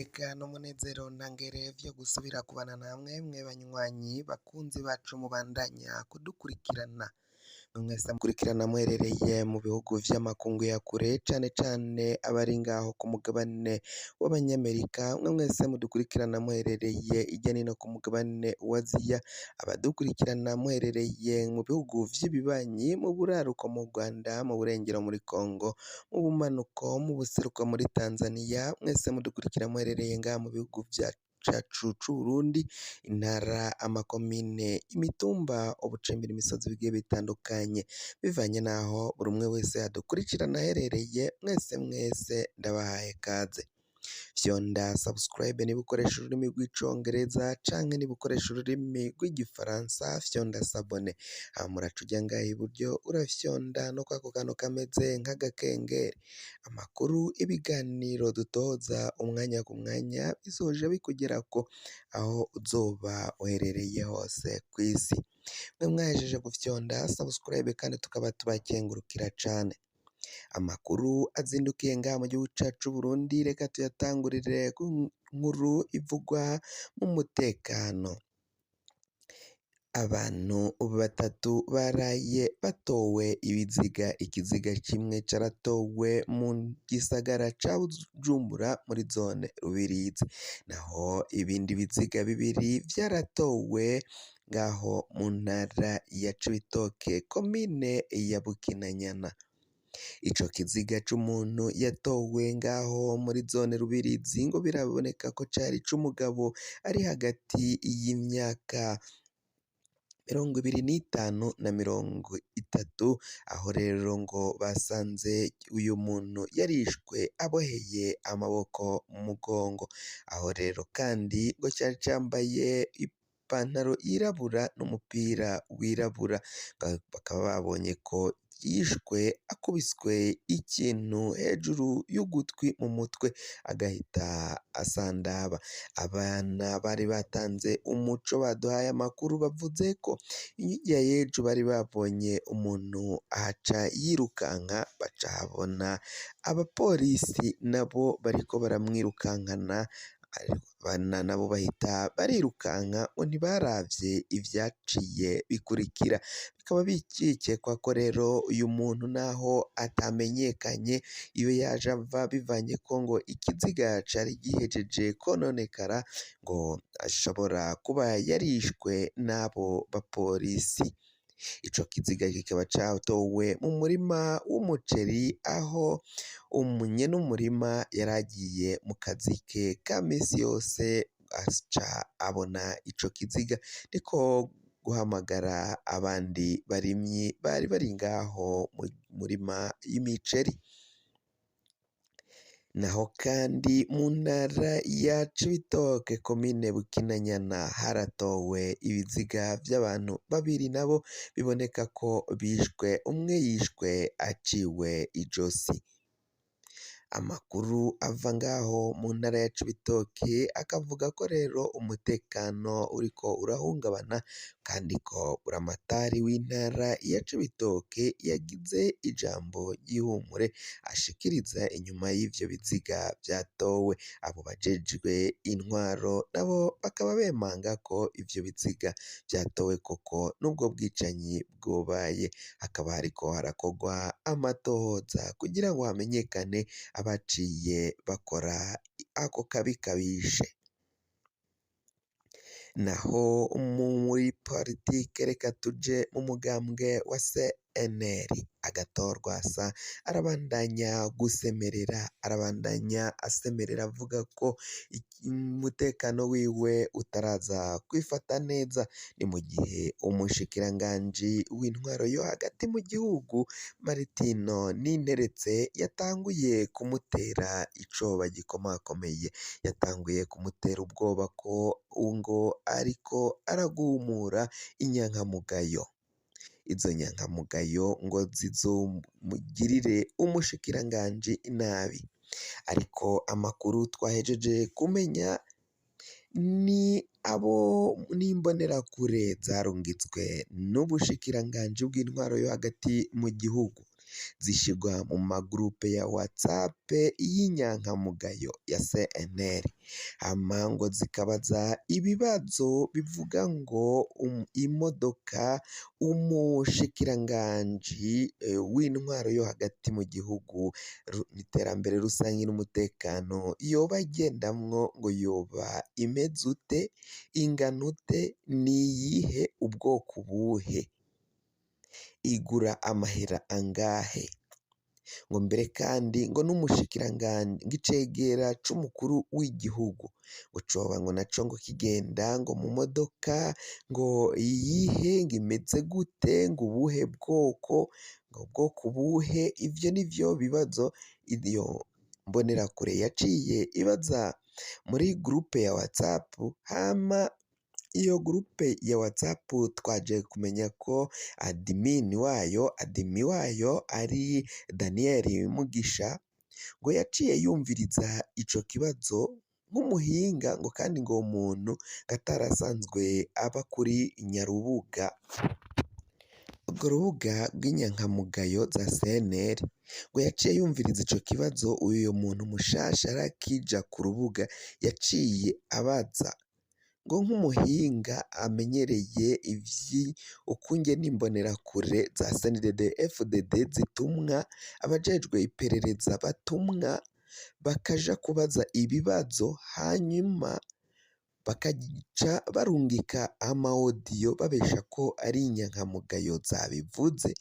Eka n'umunezero ntangere vyo gusubira kubana namwe mwe banywanyi bakunzi bacu mubandanya kudukurikirana mwese mukurikirana muherereye mu bihugu vy'amakungu ya kure cane cane abari ngaho ku mugabane w'abanyamerika mwe mwese mudukurikirana muherereye irya nino ku mugabane wa Aziya abadukurikirana muherereye mu bihugu vy'ibibanyi mu buraruko mu Rwanda mu burengero muri Kongo mu bumanuko mu buseruko muri Tanzania mwese mudukurikira muherereye ngaha mu bihugu cacu c'Uburundi intara amakomine imitumba ubucimbira imisozi bigiye bitandukanye bivanye naho buri umwe wese adukurikirana aherereye mwese ndabahaye kaze fyonda subscribe niba ukoresha ururimi rw'icongereza canke niba ukoresha ururimi rw'igifaransa fyonda sabone muraca uja ngaha iburyo urafyonda no kwako kantu kameze nk'agakengeri amakuru ibiganiro dutoza umwanya ku mwanya bizoja bikugerako aho uzoba uherereye hose kw'isi mwe mwahejeje gufyonda subscribe kandi tukaba tubakengurukira cane amakuru azindukiye ngaha mu gihugu cacu c'Uburundi reka tuyatangurire ku nkuru ivugwa mu mutekano abantu batatu baraye batowe ibiziga ikiziga kimwe caratowe mu gisagara ca Bujumbura muri zone Rubirizi naho ibindi biziga bibiri vyaratowe ngaho mu ntara ya Cibitoke komine ya Bukinanyana ico kiziga c'umuntu yatowe ngaho muri zone Rubirizi ngo biraboneka ko cari c'umugabo ari hagati y'imyaka 25 na 30 aho rero ngo basanze uyu muntu yarishwe aboheye amaboko mu mugongo aho rero kandi ngo cari cambaye ipantaro yirabura n'umupira wirabura bakaba babonye ko yishwe akubiswe ikintu hejuru y'ugutwi mu mutwe agahita asandaba abana bari batanze umuco baduhaye amakuru bavuze ko hirya y'ejo bari babonye umuntu ahaca yirukanka baca habona abapolisi nabo bariko baramwirukankana abana nabo bahita barirukanka ngo ntibaravye ivyaciye bikurikira bikaba bikekwa ko rero uyu muntu naho atamenyekanye iyo yaje ava bivanye ko ngo ikiziga cari gihejeje kononekara ngo ashobora kuba yarishwe n'abo bapolisi ico kiziga kikaba catowe mu murima w'umuceri aho nyene umurima yaragiye mu kazi ke ka misi yose aca abona ico kiziga niko guhamagara abandi barimyi bari bari ngaho mu murima y'imiceri naho kandi mu ntara ya Cibitoke komine Bukinanyana haratowe ibiziga vy'abantu babiri nabo biboneka ko bishwe umwe yishwe aciwe ijosi amakuru ava ngaho mu ntara ya Cibitoke akavuga ko rero umutekano uriko urahungabana kandi ko buramatari w'intara ya Cibitoke yagize ijambo ry'ihumure ashikiriza inyuma y'ivyo biziga vyatowe abo bajejwe intwaro nabo bakaba bemanga ko ivyo biziga vyatowe koko n'ubwo bwicanyi bwobaye hakaba hariko harakorwa amatohoza kugira ngo hamenyekane abaciye bakora ako kabi kabishe naho muri politike reka tuje mu mugambwe wa CNL Agathon Rwasa arabandanya gusemerera arabandanya asemerera avuga ko umutekano wiwe utaraza kwifata neza ni mu gihe umushikiranganji w'intwaro yo hagati mu gihugu Maritino Ninteretse yatanguye kumutera icoba gikomakomeye yatanguye kumutera ubwoba ko ngo ariko aragumura inyankamugayo izo nyankamugayo ngo zizomugirire umushikiranganji nabi ariko amakuru twahejeje kumenya ni abo n'imbonerakure zarungitswe n'ubushikiranganji bw'intwaro yo hagati mu gihugu zishirwa mu magurupe ya WhatsApp y'inyankamugayo ya CNL, hama ngo zikabaza ibibazo bivuga ngo imodoka umushikiranganji w'intwaro yo hagati mu gihugu, iterambere rusange n'umutekano yoba agendamwo ngo yoba imeze ute, ingana ute, niyihe, ubwoko buhe, igura amahera angahe, ngo mbere kandi ngo n'umushikiranganji ng'icegera c'umukuru w'igihugu ngo coba ngo naco ngo kigenda ngo mu modoka ngo iyihe, ngo imeze gute, ngo ubuhe bwoko, ngo bwoko buhe. Ivyo nivyo bibazo iyo mbonerakure yaciye ibaza muri gurupe ya WhatsApp, hama iyo gurupe ya WhatsApp twaje kumenya ko admin wayo ari Daniel Mugisha, ngo yaciye yumviriza ico kibazo nk'umuhinga, ngo kandi ngo uwo muntu atarasanzwe aba kuri Nyarubuga, urwo rubuga rw'inyankamugayo za CNL, ngo yaciye yumviriza ico kibazo uyu muntu mushasha arakija ku rubuga yaciye abaza ngo nk'umuhinga amenyereye ukungene imbonerakure za CNDD FDD zitumwa, abajejwe iperereza batumwa bakaja kubaza ibibazo, hanyuma bakaca barungika amawodiyo babesha ko ari inyankamugayo zabivuze.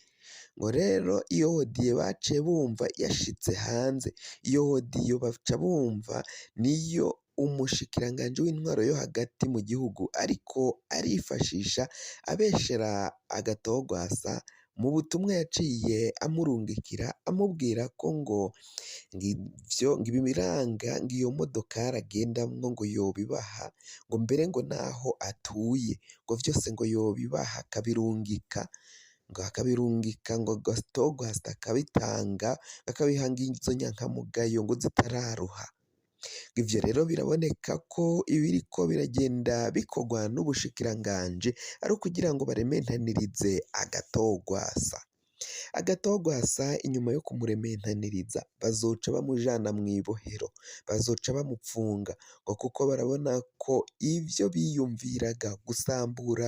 Ngo rero iyo wodiyo baciye bumva yashitse hanze, iyo wodiyo baca bumva niyo umushikiranganji w'intwaro yo hagati mu gihugu ariko arifashisha abeshera Agatogwasa mu butumwa yaciye amurungikira amubwira ko ngo ibiranga ngo iyo modokari agendamwo ngo yobibaha, ngo mbere ngo naho atuye ngo vyose ngo yobibaha akabirungika ngo Agatogwasa akabitanga, akabihanga izo nyankamugayo ngo zitararuha. Ivyo rero biraboneka ko ibiriko biragenda bikorwa n'ubushikiranganji ari ukugira ngo barementanirize Agatogwasa inyuma yo kumurementaniriza bazoca bamujana mw'ibohero, bazoca bamupfunga ngo kuko barabona ko ivyo biyumviraga gusambura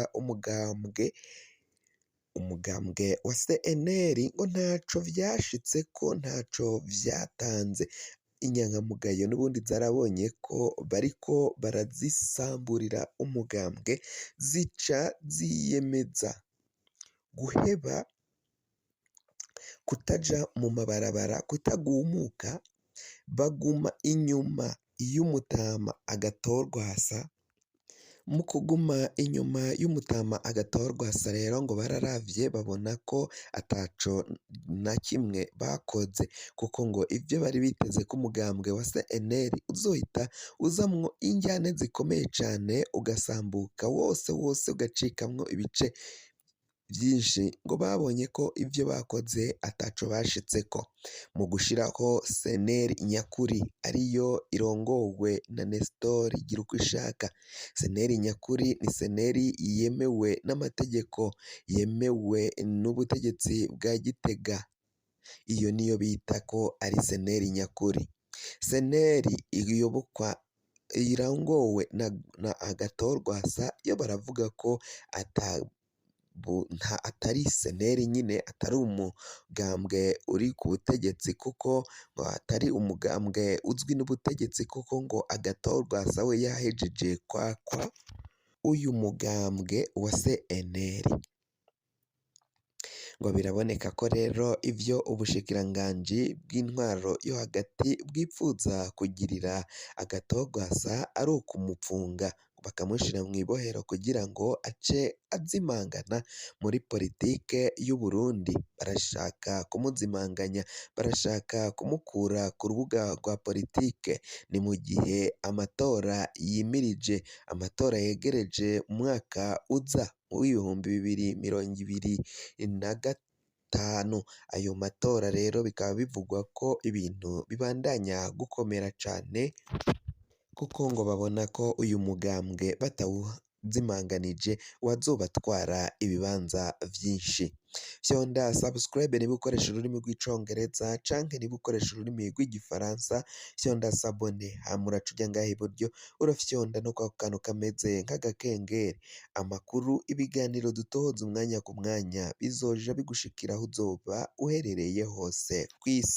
umugambwe wa CNL ngo ntaco vyashitseko, ntaco vyatanze. Inyankamugayo n'ubundi zarabonye ko bariko barazisamburira umugambwe, zica ziyemeza guheba, kutaja mu mabarabara, kutagumuka, baguma inyuma y'umutama Agatogwasa. Mu kuguma inyuma y'umutama Agatogwasa rero ngo bararavye babona ko ataco na kimwe bakoze, kuko ngo ivyo bari biteze ko umugambwe wa CNL uzohita uzamwo injyane zikomeye cane, ugasambuka wose ugacikamwo ibice vyinshi, ngo babonye ko ivyo bakoze ataco bashitseko. Mu gushiraho CNL nyakuri ariyo irongowe na Nestor Girukishaka, CNL nyakuri ni CNL yemewe n'amategeko, yemewe n'ubutegetsi bwa Gitega, iyo niyo bita ko ari CNL nyakuri. CNL irongowe na Agatogwasa yo baravuga ko atari CNL nyine, atari umugambwe uri ku butegetsi, kuko ngo atari umugambwe uzwi n'ubutegetsi, kuko ngo Agatogwasa we yahejeje kwakwa uyu mugambwe wa CNL. Ngo biraboneka ko rero ivyo ubushikiranganji bw'intwaro yo hagati bwipfuza kugirira Agatogwasa ari ukumupfunga, bakamushira mw'ibohero kugira ngo ace azimangana muri politike y'u Burundi. Barashaka kumuzimanganya, barashaka kumukura ku rubuga rwa politike. Ni mu gihe amatora yimirije, amatora yegereje umwaka uza w'ibihumbi 2025. Ayo matora rero bikaba bivugwa ko ibintu bibandanya gukomera cane, kuko ngo babona ko uyu mugambwe zimanganije uwazobatwara ibibanza vyinshi. Fyonda subscribe niba ukoresha ururimi rw'icongereza canke niba ukoresha ururimi rw'igifaransa, fyonda sabone hama uraca uja ngaha iburyo urafyonda no kwa kantu kameze nk'agakengeri, amakuru, ibiganiro dutohoza umwanya ku mwanya bizoja bigushikira aho uzoba uherereye hose kw'isi.